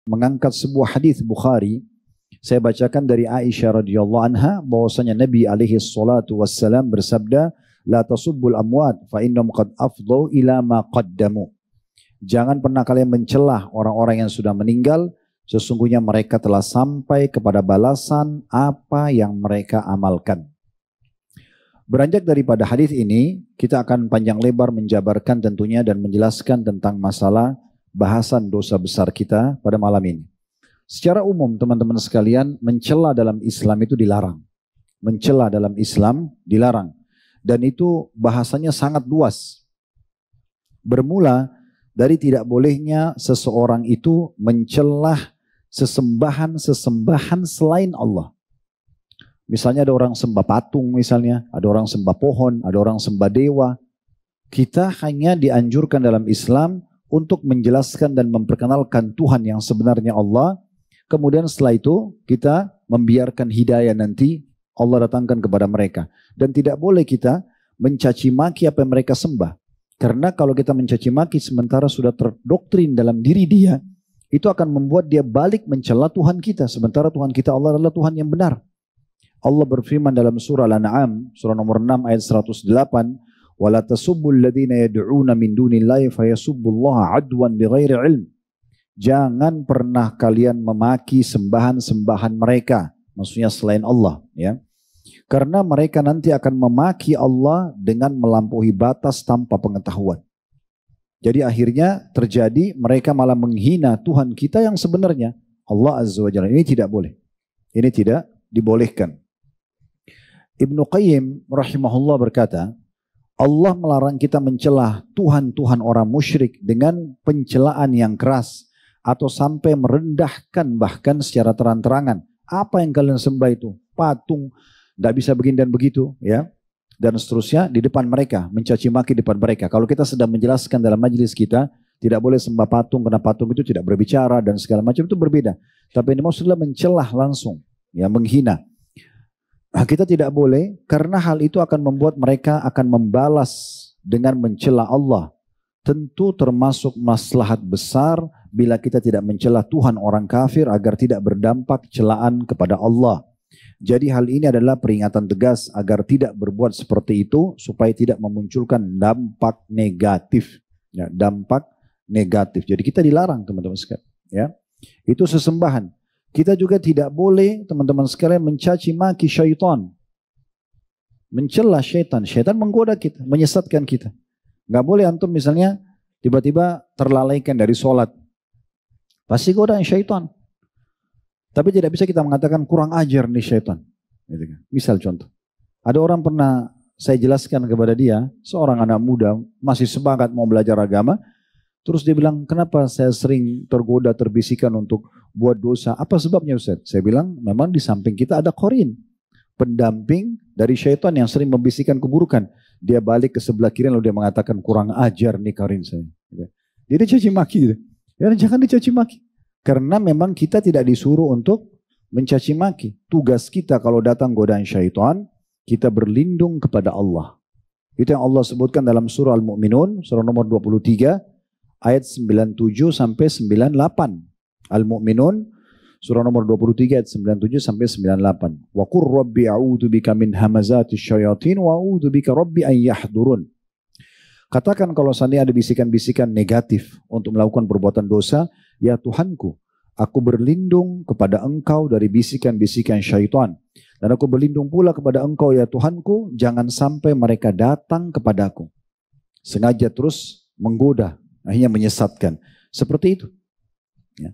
mengangkat sebuah hadis Bukhari. Saya bacakan dari Aisyah radhiyallahu anha bahwasanya Nabi alaihi salatu wassalam bersabda, "La tasubbul amwat fa innahum qad afdau ila ma qaddamu." Jangan pernah kalian mencelah orang-orang yang sudah meninggal, sesungguhnya mereka telah sampai kepada balasan apa yang mereka amalkan. Beranjak daripada hadis ini, kita akan panjang lebar menjabarkan tentunya dan menjelaskan tentang masalah bahasan dosa besar kita pada malam ini. Secara umum teman-teman sekalian, mencela dalam Islam itu dilarang. Mencela dalam Islam dilarang. Dan itu bahasanya sangat luas. Bermula dari tidak bolehnya seseorang itu mencelah sesembahan selain Allah. Misalnya ada orang sembah patung misalnya, ada orang sembah pohon, ada orang sembah dewa. Kita hanya dianjurkan dalam Islam untuk menjelaskan dan memperkenalkan Tuhan yang sebenarnya Allah. Kemudian setelah itu kita membiarkan hidayah nanti Allah datangkan kepada mereka. Dan tidak boleh kita mencaci maki apa yang mereka sembah. Karena kalau kita mencaci maki sementara sudah terdoktrin dalam diri dia, itu akan membuat dia balik mencela Tuhan kita. Sementara Tuhan kita Allah adalah Tuhan yang benar. Allah berfirman dalam surah Al-An'am, surah nomor 6 ayat 108, وَلَا تَسُبُّوا الَّذِينَ يَدْعُونَ مِنْ دُونِ اللَّهِ فَيَسُبُّوا اللَّهَ عَدْوًا بِغَيْرِ عِلْمٍ. Jangan pernah kalian memaki sembahan-sembahan mereka, maksudnya selain Allah, ya. Karena mereka nanti akan memaki Allah dengan melampaui batas tanpa pengetahuan. Jadi akhirnya terjadi mereka malah menghina Tuhan kita yang sebenarnya Allah Azza wa Jalla. Ini tidak boleh. Ini tidak dibolehkan. Ibnu Qayyim rahimahullah berkata, Allah melarang kita mencelah Tuhan-Tuhan orang musyrik dengan pencelaan yang keras atau sampai merendahkan bahkan secara terang-terangan. Apa yang kalian sembah itu? Patung, tidak bisa begini dan begitu, ya. Dan seterusnya di depan mereka, mencaci maki di depan mereka. Kalau kita sedang menjelaskan dalam majelis kita, tidak boleh sembah patung karena patung itu tidak berbicara dan segala macam, itu berbeda. Tapi ini maksudnya mencelah langsung, ya, menghina. Kita tidak boleh karena hal itu akan membuat mereka akan membalas dengan mencela Allah. Tentu termasuk maslahat besar bila kita tidak mencela Tuhan orang kafir agar tidak berdampak celaan kepada Allah. Jadi hal ini adalah peringatan tegas agar tidak berbuat seperti itu supaya tidak memunculkan dampak negatif. Ya, dampak negatif. Jadi kita dilarang teman-teman sekalian. Ya, itu sesembahan. Kita juga tidak boleh teman-teman sekalian mencaci maki syaitan. Mencela syaitan. Syaitan menggoda kita, menyesatkan kita. Nggak boleh antum misalnya tiba-tiba terlalaikan dari sholat. Pasti godaan syaitan. Tapi tidak bisa kita mengatakan kurang ajar nih syaitan. Misal contoh. Ada orang pernah saya jelaskan kepada dia, seorang anak muda masih semangat mau belajar agama. Terus dia bilang, kenapa saya sering tergoda, terbisikan untuk buat dosa? Apa sebabnya Ustaz? Saya bilang, memang di samping kita ada qarin. Pendamping dari syaitan yang sering membisikkan keburukan. Dia balik ke sebelah kiri lalu dia mengatakan, kurang ajar nih qarin saya. Dia dicaci maki. Ya, jangan dicaci maki. Karena memang kita tidak disuruh untuk mencaci maki. Tugas kita kalau datang godaan syaitan, kita berlindung kepada Allah. Itu yang Allah sebutkan dalam surah Al-Mu'minun, surah nomor 23, ayat 97 sampai 98. Al-Mu'minun surah nomor 23 ayat 97 sampai 98. Wa qur rabbi a'udzu bika min hamazatis syayatin wa a'udzu bika rabbi an yahdurun. Katakan kalau seandainya ada bisikan-bisikan negatif untuk melakukan perbuatan dosa, ya Tuhanku, aku berlindung kepada Engkau dari bisikan-bisikan syaitan. Dan aku berlindung pula kepada Engkau ya Tuhanku, jangan sampai mereka datang kepadaku. Sengaja terus menggoda, akhirnya menyesatkan. Seperti itu. Ya.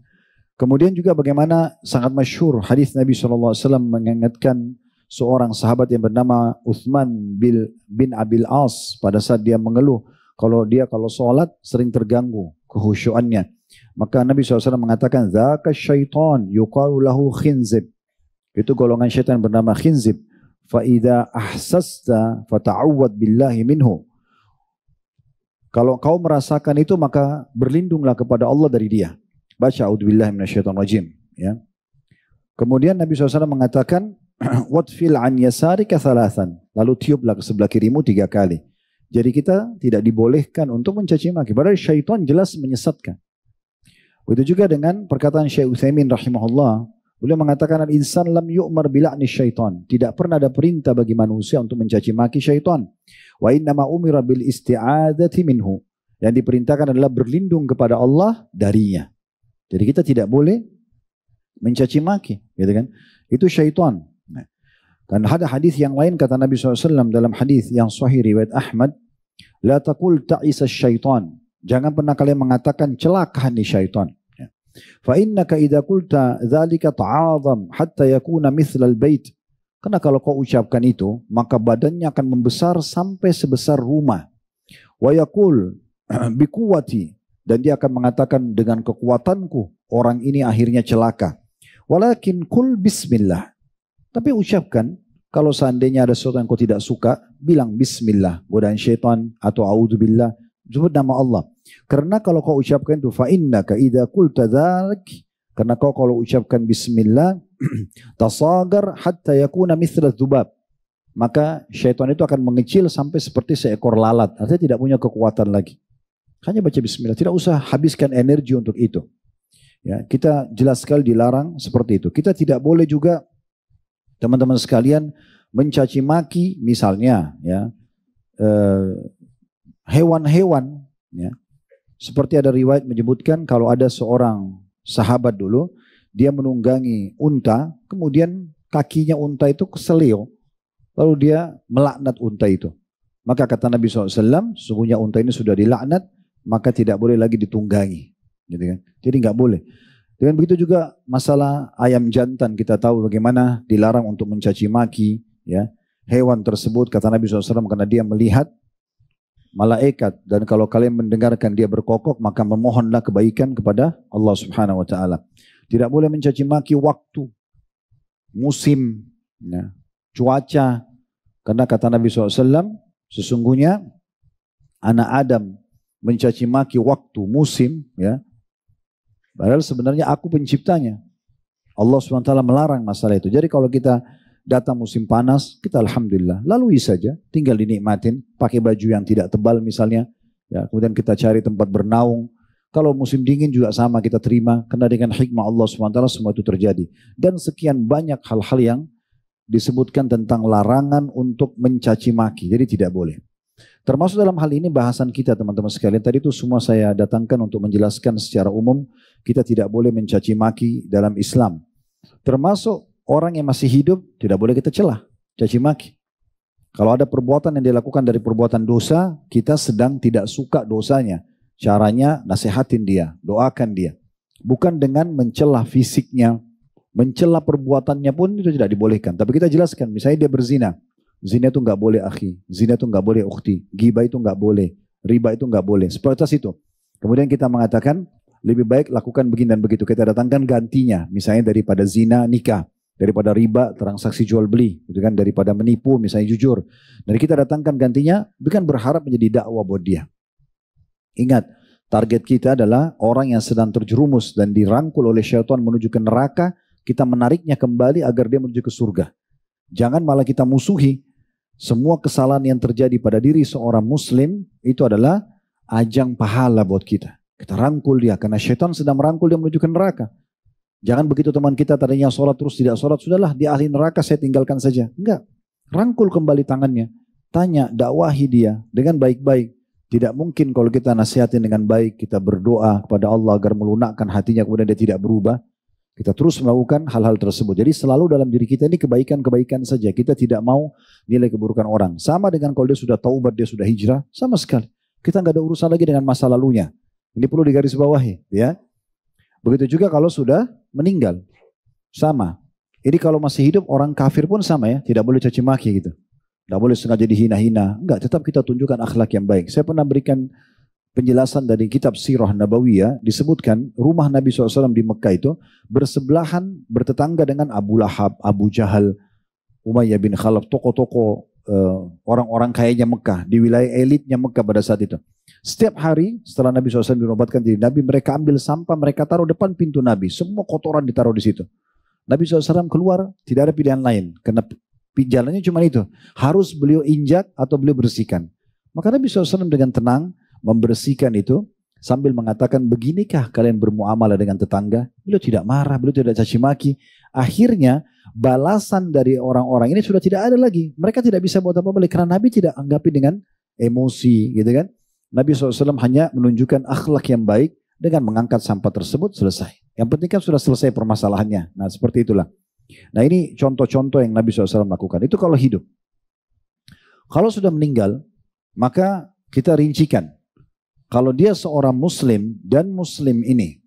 Kemudian juga bagaimana sangat masyhur hadis Nabi SAW mengingatkan seorang sahabat yang bernama Uthman bin Abil As pada saat dia mengeluh. Kalau sholat sering terganggu kehusyuannya. Maka Nabi SAW mengatakan, Zaka syaitan yuqalu lahu khinzib. Itu golongan syaitan bernama khinzib. Fa idza ahsasta fata'awwad billahi minhu. Kalau kau merasakan itu maka berlindunglah kepada Allah dari dia. Baca a'udzubillahi minasyaitonirrajim, ya. Kemudian Nabi SAW mengatakan watfil an yasarika thalathan. Lalu tiuplah ke sebelah kirimu 3 kali. Jadi kita tidak dibolehkan untuk mencaci maki. Padahal syaitan jelas menyesatkan. Begitu juga dengan perkataan Syekh Utsaimin rahimahullah. Beliau mengatakan al-insan lam yu'mar bila'ni syaitan. Tidak pernah ada perintah bagi manusia untuk mencaci maki syaitan. Wa innama umira bil isti'adati minhu. Yang diperintahkan adalah berlindung kepada Allah darinya. Jadi kita tidak boleh mencaci maki, gitu kan? Itu syaitan. Dan ada hadis yang lain kata Nabi SAW dalam hadis yang sahih riwayat Ahmad, la taqul ta'isa syaitan. Jangan pernah kalian mengatakan celaka nih syaitan. Fa innaka idza qulta dzalika ta'azam hatta yakuna mithlal bait. Karena kalau kau ucapkan itu, maka badannya akan membesar sampai sebesar rumah. Wa yaqul biquwati, dan dia akan mengatakan dengan kekuatanku orang ini akhirnya celaka. Walakin qul bismillah. Tapi ucapkan, kalau seandainya ada sesuatu yang kau tidak suka, bilang bismillah, godaan syaitan atau a'udzubillah, sebut nama Allah. Karena kalau kau ucapkan itu, fa innaka idza qulta dzalik, karena kau kalau ucapkan bismillah, tasagar hatta yakuna mithla dzubab, maka syaitan itu akan mengecil sampai seperti seekor lalat, artinya tidak punya kekuatan lagi. Hanya baca bismillah, tidak usah habiskan energi untuk itu. Ya, kita jelas sekali dilarang seperti itu. Kita tidak boleh juga teman-teman sekalian mencaci maki misalnya ya hewan-hewan ya. Seperti ada riwayat menyebutkan kalau ada seorang sahabat dulu dia menunggangi unta, kemudian kakinya unta itu keselio, lalu dia melaknat unta itu. Maka kata Nabi SAW, sesungguhnya unta ini sudah dilaknat, maka tidak boleh lagi ditunggangi, gitu kan? Jadi nggak boleh. Dengan begitu juga masalah ayam jantan, kita tahu bagaimana dilarang untuk mencaci maki ya hewan tersebut, kata Nabi SAW, karena dia melihat malaikat, dan kalau kalian mendengarkan dia berkokok, maka memohonlah kebaikan kepada Allah Subhanahu Wa Taala. Tidak boleh mencaci maki waktu, musim, ya, cuaca, karena kata Nabi SAW, sesungguhnya anak Adam mencaci maki waktu, musim, ya. Padahal sebenarnya aku penciptanya. Allah SWT melarang masalah itu. Jadi kalau kita datang musim panas, kita alhamdulillah lalui saja, tinggal dinikmatin, pakai baju yang tidak tebal misalnya, ya, kemudian kita cari tempat bernaung. Kalau musim dingin juga sama, kita terima, karena dengan hikmah Allah SWT semua itu terjadi. Dan sekian banyak hal-hal yang disebutkan tentang larangan untuk mencaci maki, jadi tidak boleh. Termasuk dalam hal ini bahasan kita teman-teman sekalian, tadi itu semua saya datangkan untuk menjelaskan secara umum, kita tidak boleh mencaci maki dalam Islam. Termasuk orang yang masih hidup tidak boleh kita celah, caci maki. Kalau ada perbuatan yang dilakukan dari perbuatan dosa, kita sedang tidak suka dosanya. Caranya nasihatin dia, doakan dia. Bukan dengan mencela fisiknya, mencela perbuatannya pun itu tidak dibolehkan. Tapi kita jelaskan, misalnya dia berzina. Zina itu nggak boleh akhi, zina itu nggak boleh ukhti, ghibah itu nggak boleh, riba itu nggak boleh, seperti itu. Kemudian kita mengatakan lebih baik lakukan begini dan begitu. Kita datangkan gantinya, misalnya daripada zina nikah, daripada riba transaksi jual beli, gitu kan, daripada menipu misalnya jujur. Dan kita datangkan gantinya, bukan berharap menjadi dakwah buat dia. Ingat, target kita adalah orang yang sedang terjerumus dan dirangkul oleh syaitan menuju ke neraka, kita menariknya kembali agar dia menuju ke surga. Jangan malah kita musuhi. Semua kesalahan yang terjadi pada diri seorang muslim itu adalah ajang pahala buat kita. Kita rangkul dia, karena syaitan sedang merangkul dia menuju ke neraka. Jangan begitu teman kita tadinya sholat terus tidak sholat, sudahlah dia ahli neraka saya tinggalkan saja. Enggak, rangkul kembali tangannya. Tanya, dakwahi dia dengan baik-baik. Tidak mungkin kalau kita nasihatin dengan baik, kita berdoa kepada Allah agar melunakkan hatinya kemudian dia tidak berubah. Kita terus melakukan hal-hal tersebut. Jadi selalu dalam diri kita ini kebaikan-kebaikan saja. Kita tidak mau nilai keburukan orang. Sama dengan kalau dia sudah taubat, dia sudah hijrah, sama sekali. Kita nggak ada urusan lagi dengan masa lalunya. Ini perlu digarisbawahi, ya. Begitu juga kalau sudah meninggal, sama. Ini kalau masih hidup orang kafir pun sama ya, tidak boleh caci maki gitu. Tidak boleh sengaja dihina-hina. Enggak, tetap kita tunjukkan akhlak yang baik. Saya pernah berikan penjelasan dari kitab Sirah Nabawiyah, disebutkan rumah Nabi SAW di Mekah itu bersebelahan, bertetangga dengan Abu Lahab, Abu Jahal, Umayyah bin Khalaf, tokoh-tokoh orang-orang kayanya Mekah, di wilayah elitnya Mekah pada saat itu. Setiap hari setelah Nabi SAW dinobatkan jadi Nabi, mereka ambil sampah, mereka taruh depan pintu Nabi, semua kotoran ditaruh di situ. Nabi SAW keluar, tidak ada pilihan lain, karena jalannya cuma itu, harus beliau injak atau beliau bersihkan. Maka Nabi SAW dengan tenang membersihkan itu, sambil mengatakan, beginikah kalian bermuamalah dengan tetangga? Beliau tidak marah, beliau tidak caci maki. Akhirnya balasan dari orang-orang ini sudah tidak ada lagi. Mereka tidak bisa buat apa-apa karena Nabi tidak anggapi dengan emosi gitu kan. Nabi SAW hanya menunjukkan akhlak yang baik dengan mengangkat sampah tersebut, selesai. Yang penting kan sudah selesai permasalahannya. Nah seperti itulah. Nah ini contoh-contoh yang Nabi SAW lakukan. Itu kalau hidup. Kalau sudah meninggal, maka kita rincikan. Kalau dia seorang muslim dan muslim ini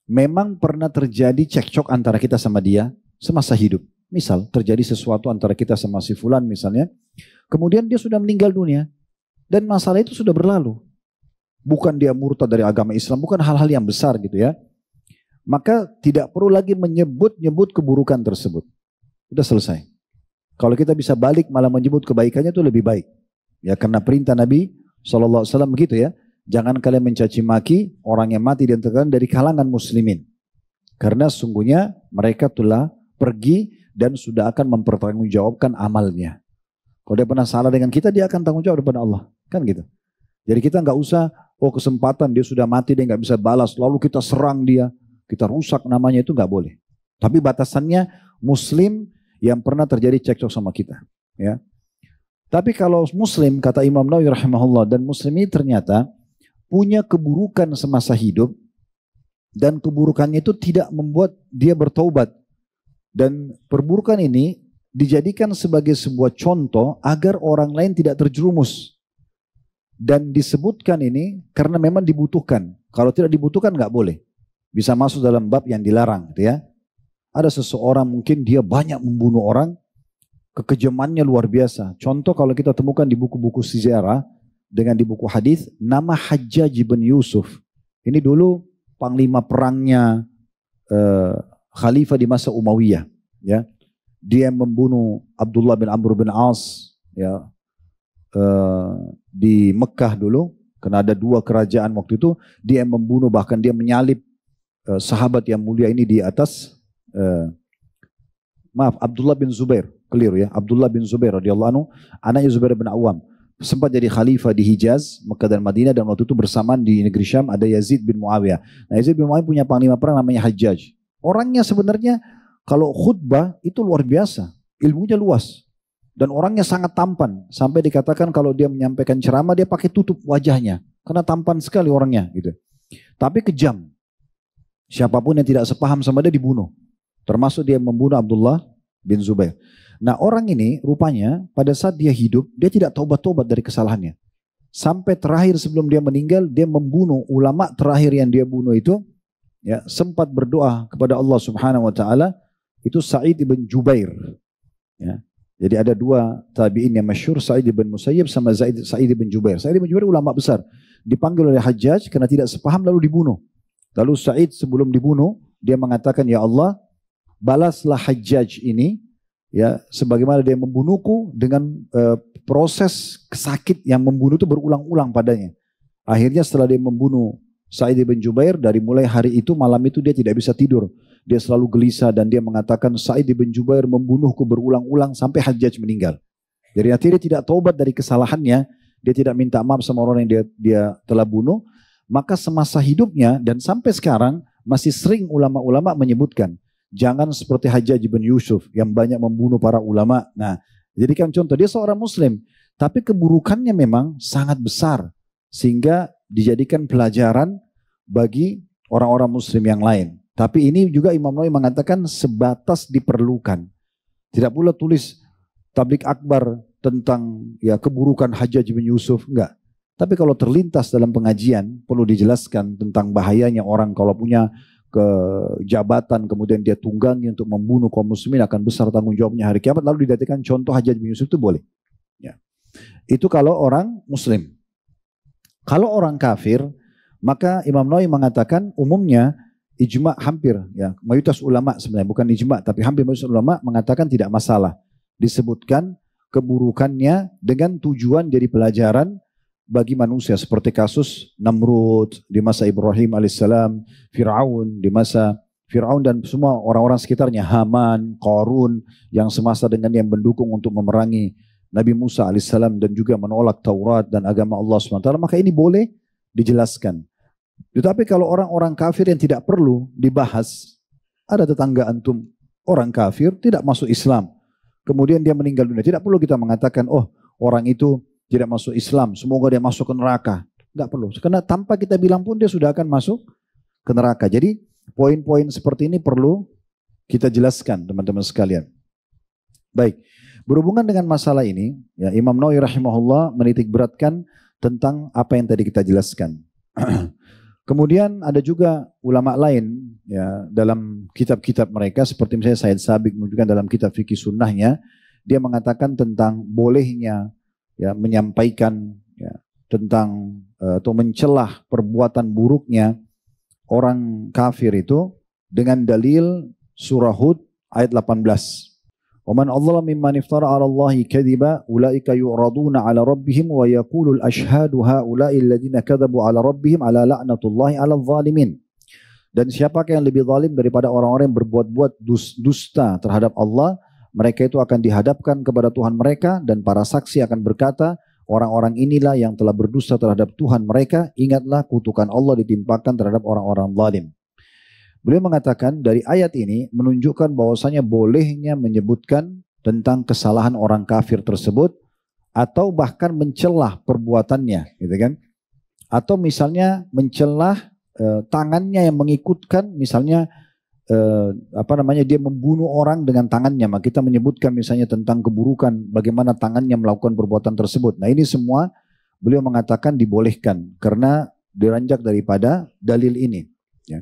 memang pernah terjadi cekcok antara kita sama dia semasa hidup. Misal terjadi sesuatu antara kita sama si fulan misalnya. Kemudian dia sudah meninggal dunia. Dan masalah itu sudah berlalu. Bukan dia murtad dari agama Islam. Bukan hal-hal yang besar gitu ya. Maka tidak perlu lagi menyebut-nyebut keburukan tersebut. Sudah selesai. Kalau kita bisa balik malah menyebut kebaikannya itu lebih baik. Ya karena perintah Nabi SAW begitu ya. Jangan kalian mencaci maki orang yang mati di antara kalian dari kalangan muslimin. Karena sungguhnya mereka telah pergi dan sudah akan mempertanggungjawabkan amalnya. Kalau dia pernah salah dengan kita, dia akan tanggung jawab kepada Allah. Kan gitu. Jadi kita nggak usah, kesempatan dia sudah mati, dia nggak bisa balas, lalu kita serang dia, kita rusak namanya, itu nggak boleh. Tapi batasannya muslim yang pernah terjadi cekcok sama kita. Ya. Tapi kalau muslim, kata Imam Nawawi rahimahullah, dan muslim ini ternyata punya keburukan semasa hidup, dan keburukannya itu tidak membuat dia bertaubat. Dan perburukan ini dijadikan sebagai sebuah contoh agar orang lain tidak terjerumus. Dan disebutkan ini karena memang dibutuhkan. Kalau tidak dibutuhkan nggak boleh. Bisa masuk dalam bab yang dilarang. Gitu ya. Ada seseorang mungkin dia banyak membunuh orang, kekejamannya luar biasa. Contoh kalau kita temukan di buku-buku sejarah dengan di buku hadis, nama Hajjaj bin Yusuf. Ini dulu panglima perangnya khalifah di masa Umayyah. Ya. Dia membunuh Abdullah bin Amr bin As ya, di Mekah dulu. Karena ada dua kerajaan waktu itu. Dia membunuh, bahkan dia menyalib sahabat yang mulia ini di atas. Abdullah bin Zubair, keliru ya. Abdullah bin Zubair radhiyallahu anhu, anaknya Zubair bin Awam, sempat jadi khalifah di Hijaz, Mekah dan Madinah, dan waktu itu bersamaan di negeri Syam ada Yazid bin Muawiyah. Nah, Yazid bin Muawiyah punya panglima perang namanya Hajjaj. Orangnya sebenarnya kalau khutbah itu luar biasa, ilmunya luas, dan orangnya sangat tampan, sampai dikatakan kalau dia menyampaikan ceramah dia pakai tutup wajahnya, karena tampan sekali orangnya gitu. Tapi kejam. Siapapun yang tidak sepaham sama dia dibunuh. Termasuk dia membunuh Abdullah bin Zubair. Nah orang ini rupanya pada saat dia hidup, dia tidak taubat-taubat dari kesalahannya. Sampai terakhir sebelum dia meninggal, dia membunuh ulama terakhir yang dia bunuh itu, ya sempat berdoa kepada Allah Subhanahu Wa Taala, itu Sa'id bin Jubair. Ya. Jadi ada dua tabi'in yang masyhur, Sa'id bin Musayyib sama Sa'id bin Jubair. Sa'id bin Jubair ulama besar. Dipanggil oleh Hajjaj karena tidak sepaham lalu dibunuh. Lalu Sa'id sebelum dibunuh, dia mengatakan, ya Allah, balaslah Hajjaj ini ya sebagaimana dia membunuhku dengan proses sakit yang membunuh itu berulang-ulang padanya. Akhirnya setelah dia membunuh Sa'id bin Jubair, dari mulai hari itu malam itu dia tidak bisa tidur. Dia selalu gelisah dan dia mengatakan Sa'id bin Jubair membunuhku berulang-ulang sampai Hajjaj meninggal. Jadi nanti dia tidak taubat dari kesalahannya, dia tidak minta maaf sama orang yang dia telah bunuh, maka semasa hidupnya dan sampai sekarang masih sering ulama-ulama menyebutkan, jangan seperti Hajjaj bin Yusuf yang banyak membunuh para ulama. Nah, jadikan contoh, dia seorang muslim, tapi keburukannya memang sangat besar, sehingga dijadikan pelajaran bagi orang-orang muslim yang lain. Tapi ini juga Imam Nawawi mengatakan sebatas diperlukan. Tidak pula tulis tablik akbar tentang ya keburukan Hajjaj bin Yusuf, enggak. Tapi kalau terlintas dalam pengajian, perlu dijelaskan tentang bahayanya orang kalau punya kejabatan kemudian dia tunggangi untuk membunuh kaum muslimin, akan besar tanggung jawabnya hari kiamat, lalu didatikan contoh Hajjaj bin Yusuf, itu boleh ya. Itu kalau orang muslim. Kalau orang kafir, maka Imam Nawawi mengatakan umumnya ijma hampir ya, mayoritas ulama sebenarnya bukan ijma tapi hampir mayoritas ulama mengatakan tidak masalah disebutkan keburukannya dengan tujuan jadi pelajaran bagi manusia, seperti kasus Namrud di masa Ibrahim alaihissalam, Fir'aun di masa Fir'aun dan semua orang-orang sekitarnya, Haman, Qarun yang semasa dengan yang mendukung untuk memerangi Nabi Musa alaihissalam dan juga menolak Taurat dan agama Allah SWT. Maka ini boleh dijelaskan. Tetapi kalau orang-orang kafir yang tidak perlu dibahas, ada tetangga antum orang kafir tidak masuk Islam, kemudian dia meninggal dunia, tidak perlu kita mengatakan, oh orang itu tidak masuk Islam, semoga dia masuk ke neraka. Tidak perlu, karena tanpa kita bilang pun dia sudah akan masuk ke neraka. Jadi poin-poin seperti ini perlu kita jelaskan teman-teman sekalian. Baik, berhubungan dengan masalah ini, ya, Imam Nawawi rahimahullah menitik beratkan tentang apa yang tadi kita jelaskan. Kemudian ada juga ulama lain ya dalam kitab-kitab mereka seperti misalnya Said Sabiq menunjukkan dalam kitab fikih sunnahnya, dia mengatakan tentang bolehnya ya menyampaikan ya tentang atau mencelah perbuatan buruknya orang kafir itu dengan dalil surah Hud ayat 18. وَمَنْ أَظْلَمَ مِمَّنِ افْتَرَى عَلَى اللَّهِ كَذِبًا أُولَئِكَ يُعْرَضُونَ عَلَى رَبِّهِمْ وَيَقُولُ الْأَشْهَادُ هَؤُلَاءِ الَّذِينَ كَذَبُوا عَلَى رَبِّهِمْ عَلَى لَعْنَةُ اللَّهِ عَلَى الظَّالِمِينَ. Dan siapakah yang lebih zalim daripada orang-orang yang berbuat-buat dusta terhadap Allah, mereka itu akan dihadapkan kepada Tuhan mereka dan para saksi akan berkata, orang-orang inilah yang telah berdusta terhadap Tuhan mereka, ingatlah kutukan Allah ditimpakan terhadap orang-orang zalim. Beliau mengatakan dari ayat ini menunjukkan bahwasanya bolehnya menyebutkan tentang kesalahan orang kafir tersebut atau bahkan mencelah perbuatannya, gitu kan? Atau misalnya mencelah tangannya yang mengikutkan, misalnya dia membunuh orang dengan tangannya, maka kita menyebutkan misalnya tentang keburukan bagaimana tangannya melakukan perbuatan tersebut. Nah ini semua beliau mengatakan dibolehkan karena diranjak daripada dalil ini. Ya.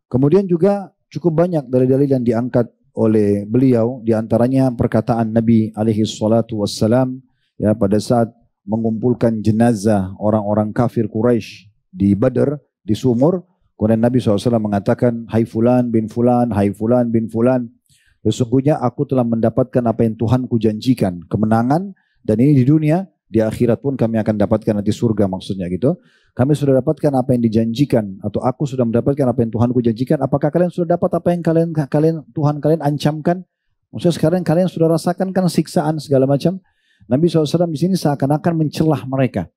Kemudian juga cukup banyak dalil-dalil yang diangkat oleh beliau, diantaranya perkataan Nabi alaihi salatu wassalam ya pada saat mengumpulkan jenazah orang-orang kafir Quraisy di Badr, di sumur. Kemudian Nabi SAW mengatakan, hai fulan bin fulan, hai fulan bin fulan, sesungguhnya aku telah mendapatkan apa yang Tuhanku janjikan, kemenangan, dan ini di dunia, di akhirat pun kami akan dapatkan nanti surga maksudnya gitu. Kami sudah dapatkan apa yang dijanjikan, atau aku sudah mendapatkan apa yang Tuhanku janjikan. Apakah kalian sudah dapat apa yang Tuhan kalian ancamkan? Maksudnya sekarang kalian sudah rasakan kan siksaan segala macam. Nabi SAW di sini seakan-akan mencelah mereka.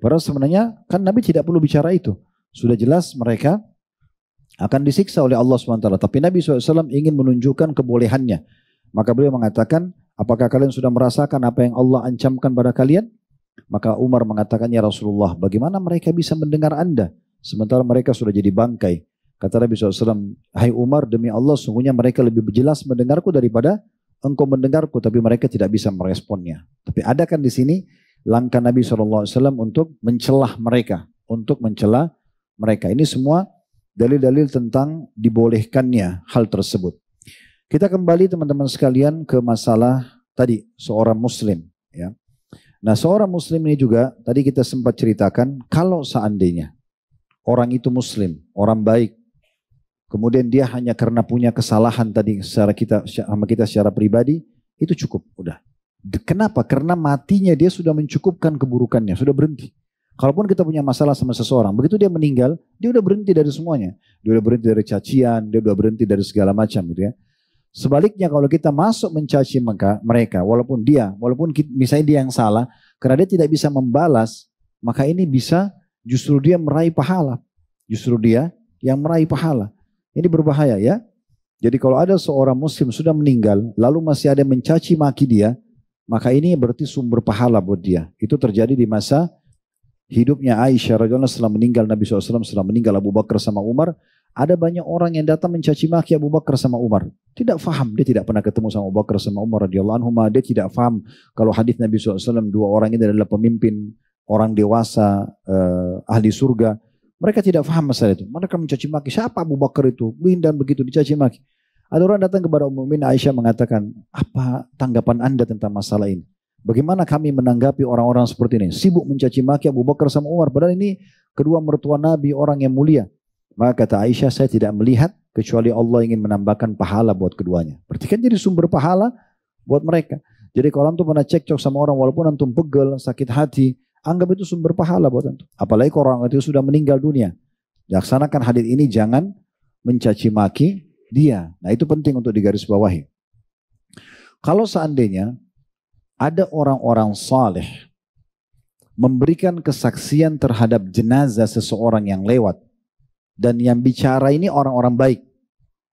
Padahal sebenarnya kan Nabi tidak perlu bicara itu. Sudah jelas mereka akan disiksa oleh Allah SWT. Tapi Nabi SAW ingin menunjukkan kebolehannya. Maka beliau mengatakan, apakah kalian sudah merasakan apa yang Allah ancamkan pada kalian? Maka Umar mengatakan, ya Rasulullah, bagaimana mereka bisa mendengar Anda? Sementara mereka sudah jadi bangkai. Kata Nabi SAW, hai Umar, demi Allah, sungguhnya mereka lebih jelas mendengarku daripada engkau mendengarku, tapi mereka tidak bisa meresponnya. Tapi ada kan di sini langkah Nabi SAW untuk mencelah mereka, Ini semua dalil-dalil tentang dibolehkannya hal tersebut. Kita kembali teman-teman sekalian ke masalah tadi seorang muslim ya. Nah, seorang muslim ini juga tadi kita sempat ceritakan kalau seandainya orang itu muslim, orang baik, kemudian dia hanya karena punya kesalahan tadi sama kita secara pribadi, itu cukup, udah. Kenapa? Karena matinya dia sudah mencukupkan keburukannya, sudah berhenti. Kalaupun kita punya masalah sama seseorang, begitu dia meninggal, dia udah berhenti dari semuanya. Dia udah berhenti dari cacian, dia udah berhenti dari segala macam gitu ya. Sebaliknya kalau kita masuk mencaci mereka, walaupun misalnya dia yang salah, karena dia tidak bisa membalas, maka ini bisa justru dia meraih pahala. Justru dia yang meraih pahala. Ini berbahaya ya. Jadi kalau ada seorang muslim sudah meninggal, lalu masih ada yang mencaci maki dia, maka ini berarti sumber pahala buat dia. Itu terjadi di masa hidupnya Aisyah radhiyallahu setelah meninggal Nabi SAW, setelah meninggal Abu Bakar sama Umar, ada banyak orang yang datang mencaci maki Abu Bakar sama Umar. Tidak faham, dia tidak pernah ketemu sama Abu Bakar sama Umar radhiyallahu anhu, dia tidak faham kalau hadis Nabi SAW dua orang ini adalah pemimpin orang dewasa ahli surga. Mereka tidak faham masalah itu. Mereka mencaci maki, siapa Abu Bakar itu? Dan begitu dicaci maki. Ada orang datang kepada Ummu Mukminin Aisyah mengatakan, apa tanggapan Anda tentang masalah ini? Bagaimana kami menanggapi orang-orang seperti ini? Sibuk mencaci maki Abu Bakar sama Umar. Padahal ini kedua mertua Nabi, orang yang mulia. Maka kata Aisyah, saya tidak melihat kecuali Allah ingin menambahkan pahala buat keduanya. Berarti kan jadi sumber pahala buat mereka. Jadi kalau antum pernah cekcok sama orang, walaupun antum pegel, sakit hati, anggap itu sumber pahala buat antum. Apalagi kalau orang itu sudah meninggal dunia. Laksanakan hadis ini, jangan mencaci maki dia. Nah itu penting untuk digarisbawahi. Kalau seandainya ada orang-orang saleh memberikan kesaksian terhadap jenazah seseorang yang lewat. Dan yang bicara ini orang-orang baik.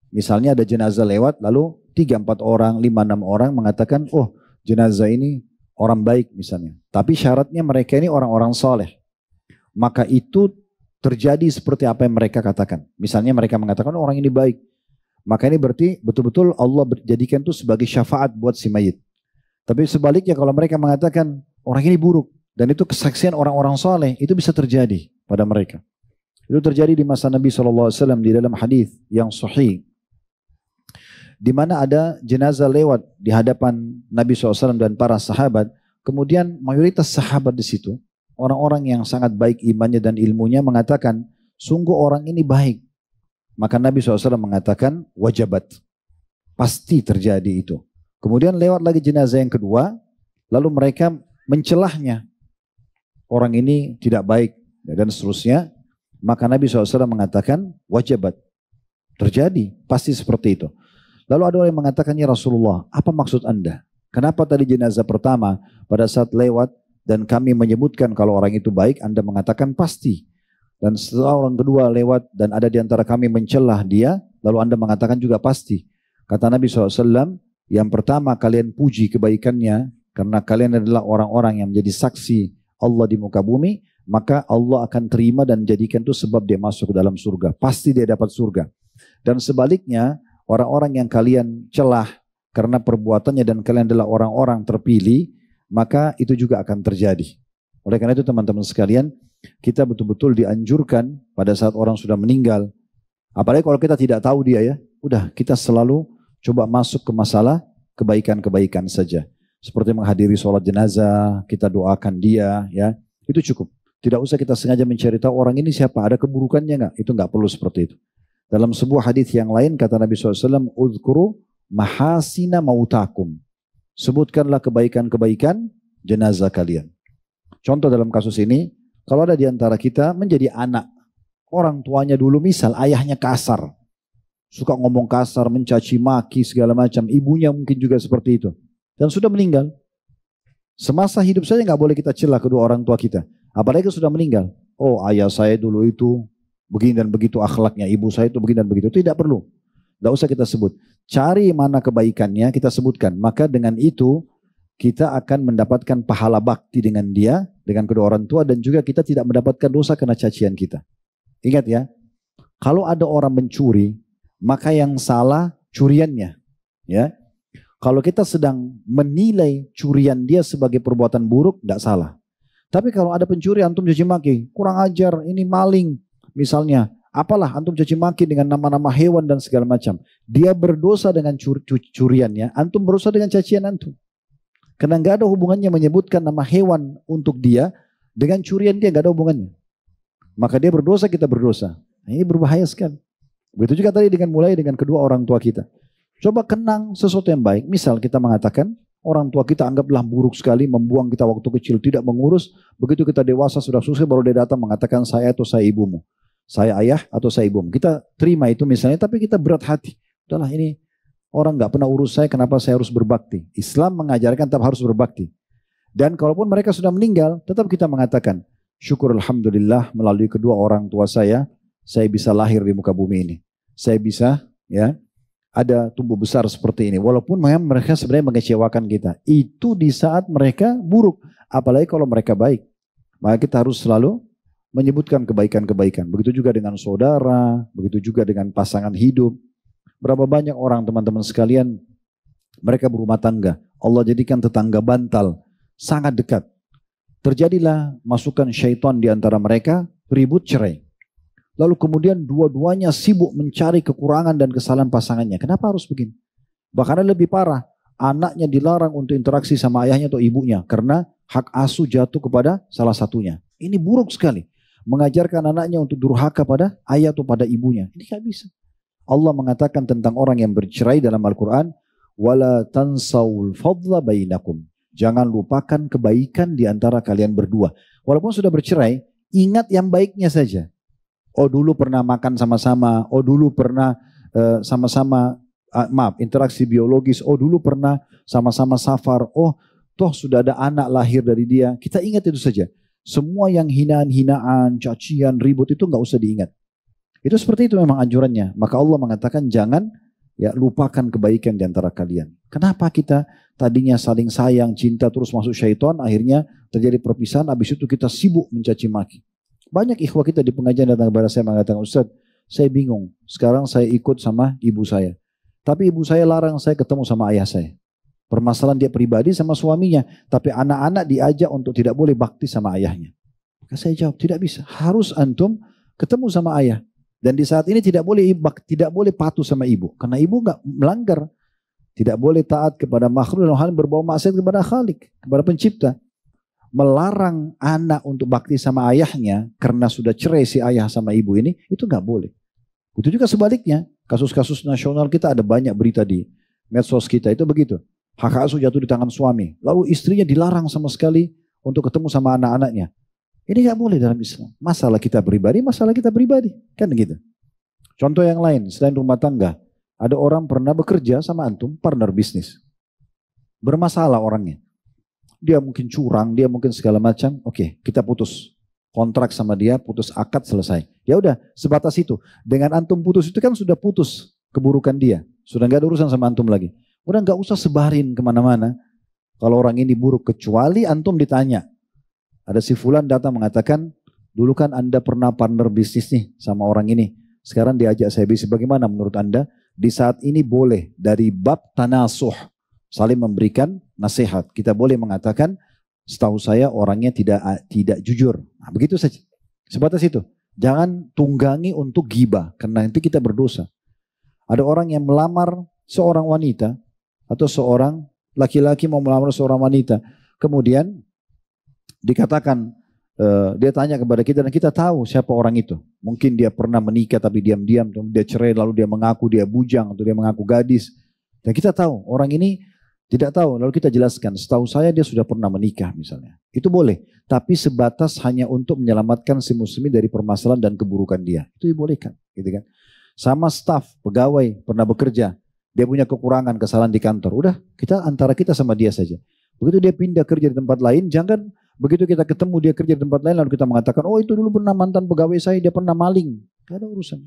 Misalnya ada jenazah lewat, lalu 3-4 orang, 5-6 orang mengatakan, oh jenazah ini orang baik misalnya. Tapi syaratnya mereka ini orang-orang soleh. Maka itu terjadi seperti apa yang mereka katakan. Misalnya mereka mengatakan oh, orang ini baik. Maka ini berarti betul-betul Allah jadikan itu sebagai syafaat buat si mayit. Tapi sebaliknya kalau mereka mengatakan orang ini buruk. Dan itu kesaksian orang-orang soleh, itu bisa terjadi pada mereka. Itu terjadi di masa Nabi SAW di dalam hadis yang sahih. Di mana ada jenazah lewat di hadapan Nabi SAW dan para sahabat. Kemudian mayoritas sahabat di situ, orang-orang yang sangat baik imannya dan ilmunya mengatakan, sungguh orang ini baik. Maka Nabi SAW mengatakan, wajabat. Pasti terjadi itu. Kemudian lewat lagi jenazah yang kedua, lalu mereka mencelahnya. Orang ini tidak baik dan seterusnya. Maka Nabi SAW mengatakan wajabat. Terjadi, pasti seperti itu. Lalu ada orang yang mengatakan, ya Rasulullah, apa maksud anda? Kenapa tadi jenazah pertama pada saat lewat dan kami menyebutkan kalau orang itu baik, anda mengatakan pasti. Dan setelah orang kedua lewat dan ada di antara kami mencelah dia, lalu anda mengatakan juga pasti. Kata Nabi SAW, yang pertama kalian puji kebaikannya, karena kalian adalah orang-orang yang menjadi saksi Allah di muka bumi, maka Allah akan terima dan jadikan itu sebab dia masuk ke dalam surga. Pasti dia dapat surga. Dan sebaliknya, orang-orang yang kalian celah karena perbuatannya dan kalian adalah orang-orang terpilih, maka itu juga akan terjadi. Oleh karena itu teman-teman sekalian, kita betul-betul dianjurkan pada saat orang sudah meninggal, apalagi kalau kita tidak tahu dia ya, udah kita selalu coba masuk ke masalah kebaikan-kebaikan saja. Seperti menghadiri sholat jenazah, kita doakan dia, ya itu cukup. Tidak usah kita sengaja mencari tahu orang ini siapa, ada keburukannya nggak? Itu nggak perlu seperti itu. Dalam sebuah hadis yang lain kata Nabi SAW, "Udzkuru mahasina mautakum." Sebutkanlah kebaikan-kebaikan jenazah kalian. Contoh dalam kasus ini, kalau ada di antara kita menjadi anak, orang tuanya dulu misal ayahnya kasar, suka ngomong kasar, mencaci maki segala macam, ibunya mungkin juga seperti itu. Dan sudah meninggal. Semasa hidup saja nggak boleh kita celah kedua orang tua kita. Apalagi sudah meninggal. Oh ayah saya dulu itu begini dan begitu akhlaknya. Ibu saya itu begini dan begitu. Tidak perlu. Nggak usah kita sebut. Cari mana kebaikannya kita sebutkan. Maka dengan itu kita akan mendapatkan pahala bakti dengan dia. Dengan kedua orang tua. Dan juga kita tidak mendapatkan dosa karena cacian kita. Ingat ya. Kalau ada orang mencuri. Maka yang salah curiannya. Ya. Kalau kita sedang menilai curian dia sebagai perbuatan buruk, tidak salah. Tapi kalau ada pencuri, antum caci maki, kurang ajar, ini maling. Misalnya, apalah antum caci maki dengan nama-nama hewan dan segala macam. Dia berdosa dengan curiannya, antum berdosa dengan cacian antum. Karena nggak ada hubungannya menyebutkan nama hewan untuk dia, dengan curian dia nggak ada hubungannya. Maka dia berdosa, kita berdosa. Nah, ini berbahaya sekali. Begitu juga tadi mulai dengan kedua orang tua kita. Coba kenang sesuatu yang baik. Misal kita mengatakan orang tua kita anggaplah buruk sekali, membuang kita waktu kecil, tidak mengurus. Begitu kita dewasa sudah sukses baru dia datang mengatakan saya atau saya ibumu. Saya ayah atau saya ibumu. Kita terima itu misalnya tapi kita berat hati. Udahlah ini orang nggak pernah urus saya, kenapa saya harus berbakti? Islam mengajarkan tetap harus berbakti. Dan kalaupun mereka sudah meninggal, tetap kita mengatakan syukur alhamdulillah melalui kedua orang tua saya bisa lahir di muka bumi ini. Saya bisa ya ada tumbuh besar seperti ini. Walaupun mereka sebenarnya mengecewakan kita. Itu di saat mereka buruk. Apalagi kalau mereka baik. Maka kita harus selalu menyebutkan kebaikan-kebaikan. Begitu juga dengan saudara. Begitu juga dengan pasangan hidup. Berapa banyak orang teman-teman sekalian. Mereka berumah tangga. Allah jadikan tetangga bantal. Sangat dekat. Terjadilah masukan syaitan di antara mereka. Ribut cerai. Lalu kemudian dua-duanya sibuk mencari kekurangan dan kesalahan pasangannya. Kenapa harus begini? Bahkan lebih parah. Anaknya dilarang untuk interaksi sama ayahnya atau ibunya. Karena hak asuh jatuh kepada salah satunya. Ini buruk sekali. Mengajarkan anaknya untuk durhaka pada ayah atau pada ibunya. Ini gak bisa. Allah mengatakan tentang orang yang bercerai dalam Al-Quran. Wala tansawul fadla bainakum. Jangan lupakan kebaikan di antara kalian berdua. Walaupun sudah bercerai, ingat yang baiknya saja. Oh dulu pernah makan sama-sama, oh dulu pernah sama-sama, interaksi biologis, oh dulu pernah sama-sama safar, oh toh sudah ada anak lahir dari dia. Kita ingat itu saja. Semua yang hinaan-hinaan, cacian, ribut itu nggak usah diingat. Itu seperti itu memang anjurannya. Maka Allah mengatakan jangan ya lupakan kebaikan di antara kalian. Kenapa kita tadinya saling sayang, cinta terus masuk syaitan, akhirnya terjadi perpisahan, habis itu kita sibuk mencaci maki. Banyak ikhwah kita di pengajian datang kepada saya mengatakan, Ustaz, saya bingung. Sekarang saya ikut sama ibu saya. Tapi ibu saya larang saya ketemu sama ayah saya. Permasalahan dia pribadi sama suaminya. Tapi anak-anak diajak untuk tidak boleh bakti sama ayahnya. Maka saya jawab, tidak bisa. Harus antum ketemu sama ayah. Dan di saat ini tidak boleh patuh sama ibu. Karena ibu nggak melanggar. Tidak boleh taat kepada makhluk dalam hal berbau maksiat kepada Khalik, kepada pencipta. Melarang anak untuk bakti sama ayahnya karena sudah cerai si ayah sama ibu ini, itu nggak boleh. Itu juga sebaliknya. Kasus-kasus nasional kita ada banyak berita di medsos kita itu begitu. Hak asuh jatuh di tangan suami. Lalu istrinya dilarang sama sekali untuk ketemu sama anak-anaknya. Ini nggak boleh dalam Islam. Masalah kita pribadi. Kan gitu. Contoh yang lain, selain rumah tangga. Ada orang pernah bekerja sama antum, partner bisnis. Bermasalah orangnya. Dia mungkin curang, dia mungkin segala macam. Oke, kita putus kontrak sama dia, putus akad, selesai. Ya udah, sebatas itu. Dengan antum putus itu kan sudah putus keburukan dia. Sudah nggak ada urusan sama antum lagi. Udah nggak usah sebarin kemana-mana. Kalau orang ini buruk, kecuali antum ditanya. Ada si fulan datang mengatakan, dulu kan anda pernah partner bisnis nih sama orang ini. Sekarang diajak saya bisnis, bagaimana menurut anda? Di saat ini boleh dari bab tanasuh, saling memberikan nasihat. Kita boleh mengatakan, setahu saya orangnya tidak jujur. Nah, begitu saja. Sebatas itu. Jangan tunggangi untuk ghibah, karena nanti kita berdosa. Ada orang yang melamar seorang wanita, atau seorang laki-laki mau melamar seorang wanita. Kemudian dikatakan, dia tanya kepada kita dan kita tahu siapa orang itu. Mungkin dia pernah menikah tapi diam-diam, dia cerai lalu dia mengaku dia bujang atau dia mengaku gadis. Dan kita tahu orang ini tidak tahu, lalu kita jelaskan, setahu saya dia sudah pernah menikah misalnya. Itu boleh, tapi sebatas hanya untuk menyelamatkan si muslimin dari permasalahan dan keburukan dia. Itu dibolehkan, gitu kan. Sama staf, pegawai, pernah bekerja, dia punya kekurangan, kesalahan di kantor. Udah, antara kita sama dia saja. Begitu dia pindah kerja di tempat lain, jangan begitu kita ketemu dia kerja di tempat lain lalu kita mengatakan, oh itu dulu pernah mantan pegawai saya, dia pernah maling. Gak ada urusan.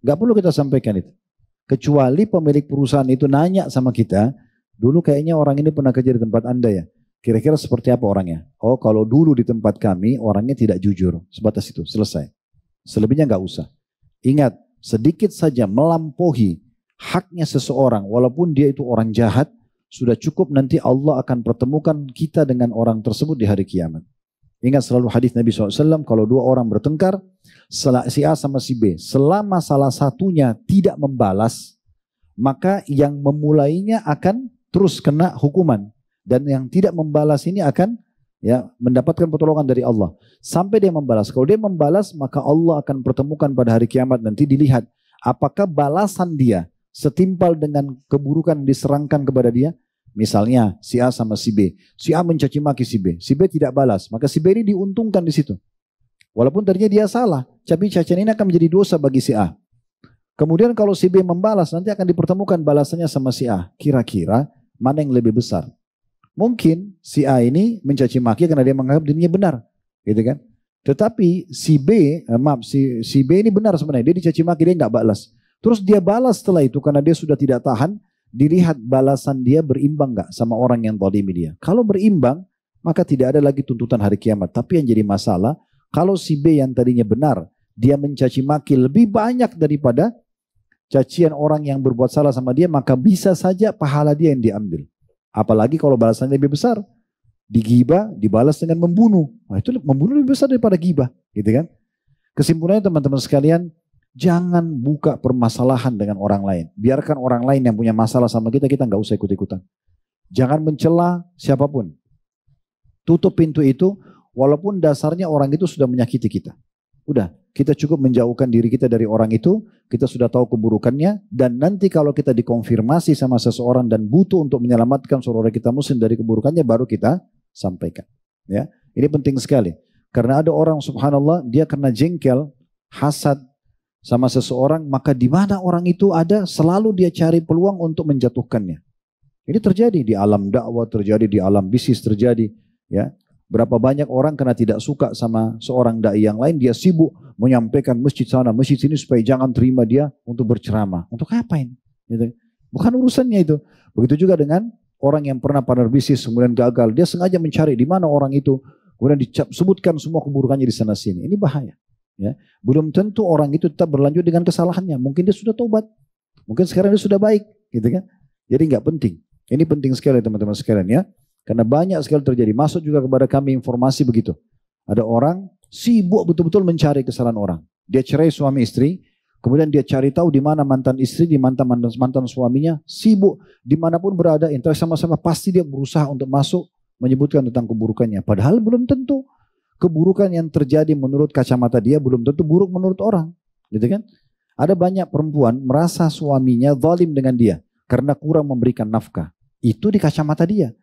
Gak perlu kita sampaikan itu. Kecuali pemilik perusahaan itu nanya sama kita, dulu kayaknya orang ini pernah kerja di tempat anda ya. Kira-kira seperti apa orangnya? Oh kalau dulu di tempat kami orangnya tidak jujur. Sebatas itu, selesai. Selebihnya gak usah. Ingat, sedikit saja melampaui haknya seseorang, walaupun dia itu orang jahat, sudah cukup nanti Allah akan pertemukan kita dengan orang tersebut di hari kiamat. Ingat selalu hadis Nabi SAW, kalau dua orang bertengkar, si A sama si B, selama salah satunya tidak membalas, maka yang memulainya akan terus kena hukuman. Dan yang tidak membalas ini akan mendapatkan pertolongan dari Allah. Sampai dia membalas. Kalau dia membalas, maka Allah akan pertemukan pada hari kiamat. Nanti dilihat, apakah balasan dia setimpal dengan keburukan yang diserangkan kepada dia. Misalnya si A sama si B. Si A mencaci maki si B. Si B tidak balas. Maka si B ini diuntungkan di situ. Walaupun tadinya dia salah. Tapi cacian ini akan menjadi dosa bagi si A. Kemudian kalau si B membalas, nanti akan dipertemukan balasannya sama si A. Kira-kira mana yang lebih besar? Mungkin si A ini mencaci maki karena dia menganggap dirinya benar. Gitu kan? Tetapi si B, si B ini benar sebenarnya. Dia dicaci maki, dia nggak balas. Terus dia balas setelah itu karena dia sudah tidak tahan. Dilihat balasan dia berimbang gak sama orang yang zalimi dia. Kalau berimbang, maka tidak ada lagi tuntutan hari kiamat. Tapi yang jadi masalah, kalau si B yang tadinya benar, dia mencaci maki lebih banyak daripada cacian orang yang berbuat salah sama dia, maka bisa saja pahala dia yang diambil. Apalagi kalau balasannya lebih besar. Digibah, dibalas dengan membunuh. Nah, itu membunuh lebih besar daripada gibah. Gitu kan? Kesimpulannya teman-teman sekalian, jangan buka permasalahan dengan orang lain. Biarkan orang lain yang punya masalah sama kita, kita nggak usah ikut-ikutan. Jangan mencela siapapun. Tutup pintu itu, walaupun dasarnya orang itu sudah menyakiti kita. Udah, kita cukup menjauhkan diri kita dari orang itu, kita sudah tahu keburukannya, dan nanti kalau kita dikonfirmasi sama seseorang dan butuh untuk menyelamatkan saudara kita muslim dari keburukannya, baru kita sampaikan. Ya, ini penting sekali. Karena ada orang subhanallah, dia kena jengkel, hasad, sama seseorang, maka di mana orang itu ada, selalu dia cari peluang untuk menjatuhkannya. Ini terjadi di alam dakwah, terjadi di alam bisnis, terjadi. Ya, Berapa banyak orang karena tidak suka sama seorang dai yang lain, dia sibuk menyampaikan masjid sana, masjid sini supaya jangan terima dia untuk berceramah. Untuk apa ini? Gitu. Bukan urusannya itu. Begitu juga dengan orang yang pernah partner bisnis kemudian gagal, dia sengaja mencari di mana orang itu, kemudian disebutkan semua keburukannya di sana sini. Ini bahaya. Ya. Belum tentu orang itu tetap berlanjut dengan kesalahannya. Mungkin dia sudah taubat, mungkin sekarang dia sudah baik, gitu kan? Jadi nggak penting. Ini penting sekali teman-teman sekalian ya. Karena banyak sekali terjadi. Masuk juga kepada kami informasi begitu. Ada orang sibuk betul-betul mencari kesalahan orang. Dia cerai suami istri, kemudian dia cari tahu di mana mantan istri, di mantan suaminya, sibuk dimanapun berada, entah sama-sama pasti dia berusaha untuk masuk menyebutkan tentang keburukannya. Padahal belum tentu keburukan yang terjadi menurut kacamata dia belum tentu buruk menurut orang, gitu kan? Ada banyak perempuan merasa suaminya zalim dengan dia karena kurang memberikan nafkah. Itu di kacamata dia.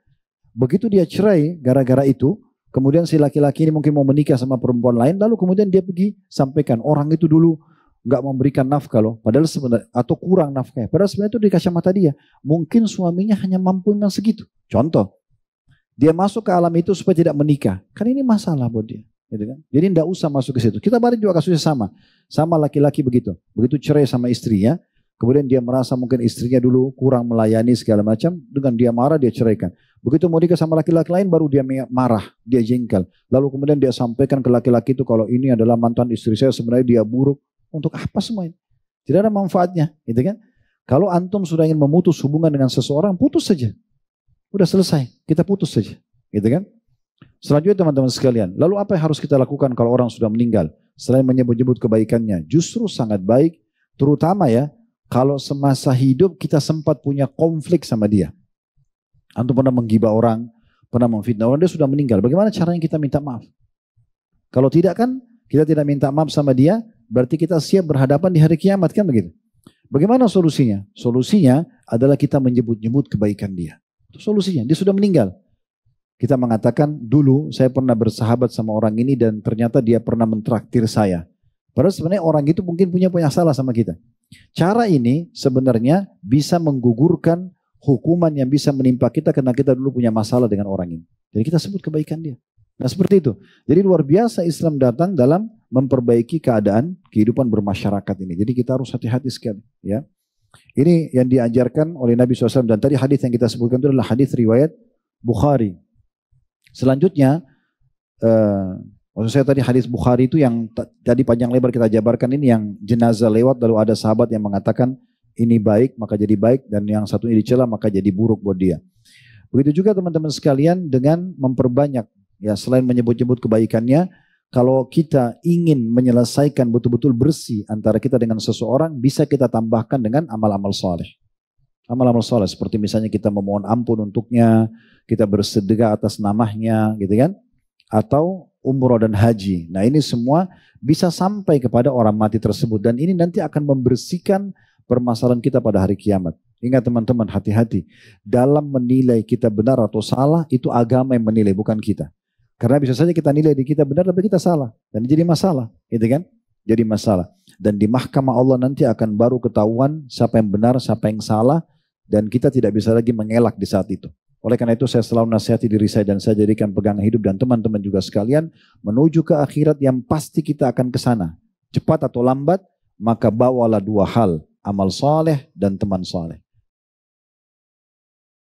Begitu dia cerai gara-gara itu, kemudian si laki-laki ini mungkin mau menikah sama perempuan lain, lalu kemudian dia pergi sampaikan orang itu dulu nggak memberikan nafkah loh, padahal sebenarnya atau kurang nafkah. Padahal sebenarnya itu di kacamata dia, mungkin suaminya hanya mampu memang segitu. Contoh, dia masuk ke alam itu supaya tidak menikah, kan ini masalah buat dia. Gitu kan? Jadi tidak usah masuk ke situ. Kita balik juga kasusnya sama laki-laki begitu. Begitu cerai sama istrinya, kemudian dia merasa mungkin istrinya dulu kurang melayani segala macam, dengan dia marah dia ceraikan. Begitu mau nikah sama laki-laki lain baru dia marah, dia jengkel. Lalu kemudian dia sampaikan ke laki-laki itu kalau ini adalah mantan istri saya, sebenarnya dia buruk. Untuk apa semua ini? Tidak ada manfaatnya, gitu kan? Kalau antum sudah ingin memutus hubungan dengan seseorang, putus saja. Udah selesai, kita putus saja, gitu kan? Selanjutnya teman-teman sekalian, lalu apa yang harus kita lakukan kalau orang sudah meninggal? Selain menyebut-nyebut kebaikannya, justru sangat baik, terutama ya, kalau semasa hidup kita sempat punya konflik sama dia. Antum pernah menggibah orang, pernah memfitnah orang, dia sudah meninggal. Bagaimana caranya kita minta maaf? Kalau tidak kan, kita tidak minta maaf sama dia, berarti kita siap berhadapan di hari kiamat kan begitu. Bagaimana solusinya? Solusinya adalah kita menyebut-nyebut kebaikan dia. Itu solusinya, dia sudah meninggal. Kita mengatakan, dulu saya pernah bersahabat sama orang ini dan ternyata dia pernah mentraktir saya. Padahal sebenarnya orang itu mungkin punya salah sama kita. Cara ini sebenarnya bisa menggugurkan hukuman yang bisa menimpa kita karena kita dulu punya masalah dengan orang ini. Jadi kita sebut kebaikan dia. Nah seperti itu. Jadi luar biasa Islam datang dalam memperbaiki keadaan kehidupan bermasyarakat ini. Jadi kita harus hati-hati sekali. Ya. Ini yang diajarkan oleh Nabi SAW. Dan tadi hadis yang kita sebutkan itu adalah hadis riwayat Bukhari. Selanjutnya, maksud saya tadi hadis Bukhari itu yang tadi panjang lebar kita jabarkan ini yang jenazah lewat lalu ada sahabat yang mengatakan ini baik maka jadi baik dan yang satu ini dicela maka jadi buruk buat dia. Begitu juga teman-teman sekalian dengan memperbanyak ya selain menyebut-nyebut kebaikannya, kalau kita ingin menyelesaikan betul-betul bersih antara kita dengan seseorang bisa kita tambahkan dengan amal-amal saleh. Amal-amal saleh seperti misalnya kita memohon ampun untuknya, kita bersedekah atas namanya gitu kan, atau umroh dan haji. Nah ini semua bisa sampai kepada orang mati tersebut dan ini nanti akan membersihkan permasalahan kita pada hari kiamat. Ingat teman-teman, hati-hati dalam menilai kita benar atau salah, itu agama yang menilai, bukan kita. Karena bisa saja kita nilai di kita benar tapi kita salah dan jadi masalah, gitu kan? Jadi masalah. Dan di mahkamah Allah nanti akan baru ketahuan siapa yang benar, siapa yang salah dan kita tidak bisa lagi mengelak di saat itu. Oleh karena itu saya selalu nasihati diri saya dan saya jadikan pegangan hidup dan teman-teman juga sekalian menuju ke akhirat yang pasti kita akan ke sana. Cepat atau lambat, maka bawalah dua hal, amal saleh dan teman saleh.